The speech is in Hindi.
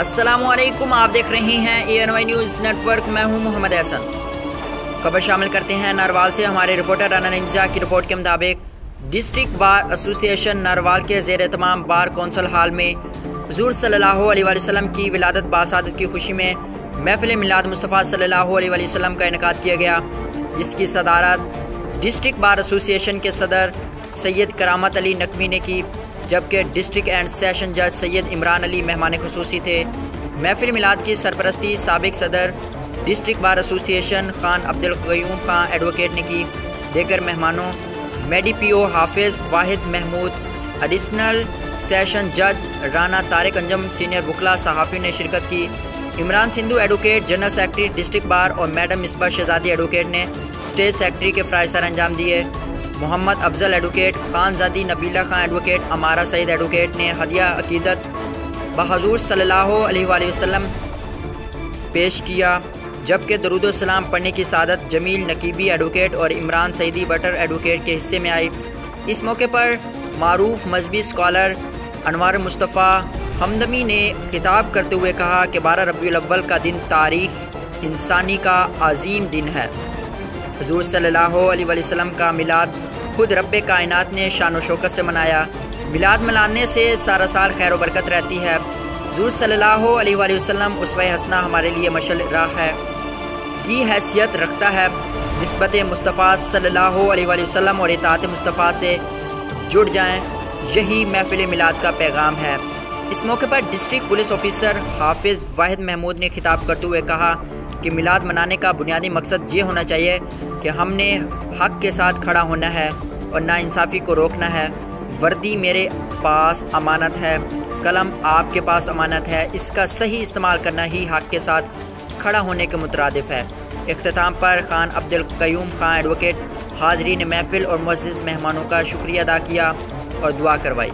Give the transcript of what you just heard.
अस्सलामुअलैकुम, आप देख रहे हैं ANY न्यूज़ नेटवर्क। मैं हूं मोहम्मद एहसन। खबर शामिल करते हैं नारवाल से। हमारे रिपोर्टर राना निमजा की रिपोर्ट के मुताबिक डिस्ट्रिक्ट बार एसोसिएशन नारवाल के ज़ेर तमाम बार कौंसल हाल में हुज़ूर सल्लल्लाहु अलैहि वसल्लम की विलादत बासादत की खुशी में महफिल मिलाद मुस्तफ़ा सल्लल्लाहु अलैहि वसल्लम का इनेकाद किया गया, जिसकी सदारत डिस्ट्रिक्ट बार एसोसिएशन के सदर सैयद करामत अली नकवी ने की, जबकि डिस्ट्रिक्ट एंड सेशन जज सैयद इमरान अली मेहमान खुसूसी थे। महफिल मिलाद की सरपरस्ती साबिक सदर district bar association Khan Abdul Qayyum Khan advocate ने की। देगर मेहमानों मेडी PO हाफिज़ वाहिद महमूद, एडिशनल सेशन जज राना तारिक अंजम, सीनियर वकला सहाफ़ियों ने शिरकत की। Imran Sindhu advocate general secretary district bar और मैडम मिसबा शहजादी एडवोकेट ने स्टेज सेक्रेटरी के फ़राइज़ सर अंजाम दिए। मोहम्मद अफजल एडवोकेट, खानजादी नबीला खान एडवोकेट, अमारा सईद एडवोकेट ने हदिया अकीदत बहज़ूर सल्लल्लाहु अलैहि वसल्लम पेश किया, जबकि दरूद सलाम पढ़ने की सादत जमील नकीबी एडवोकेट और इमरान सईदी बटर एडवोकेट के हिस्से में आई। इस मौके पर मारूफ मजहबी स्कॉलर अनवार मुस्तफ़ा हमदमी ने खिताब करते हुए कहा कि 12 रबीउल अव्वल का दिन तारीख़ इंसानी का अजीम दिन है। हुज़ूर सल्लल्लाहु अलैहि वसल्लम का मिलाद खुद रब्बे कायनात ने शान व शौकत से मनाया। मिलाद मनाने से सारा साल खैर व बरकत रहती है। हुज़ूर सल्लल्लाहु अलैहि वसल्लम उसवा हसना हमारे लिए मशल राह है की हैसियत रखता है। निस्बत मुस्तफ़ा सल्लल्लाहु अलैहि वसल्लम और इताअत मुस्तफ़ा से जुड़ जाएं, यही महफिल मिलाद का पैगाम है। इस मौके पर डिस्ट्रिक्ट पुलिस ऑफिसर हाफिज़ वाहिद महमूद ने खिताब करते हुए कहा कि मिलाद मनाने का बुनियादी मकसद ये होना चाहिए कि हमने हक़ के साथ खड़ा होना है और नाइंसाफ़ी को रोकना है। वर्दी मेरे पास अमानत है, कलम आपके पास अमानत है, इसका सही इस्तेमाल करना ही हक़ के साथ खड़ा होने के मुतरादिफ है। इख्तिताम पर खान अब्दुल क़य्यूम खान एडवोकेट हाज़रीन महफिल और मुअज़्ज़िज़ मेहमानों का शुक्रिया अदा किया और दुआ करवाई।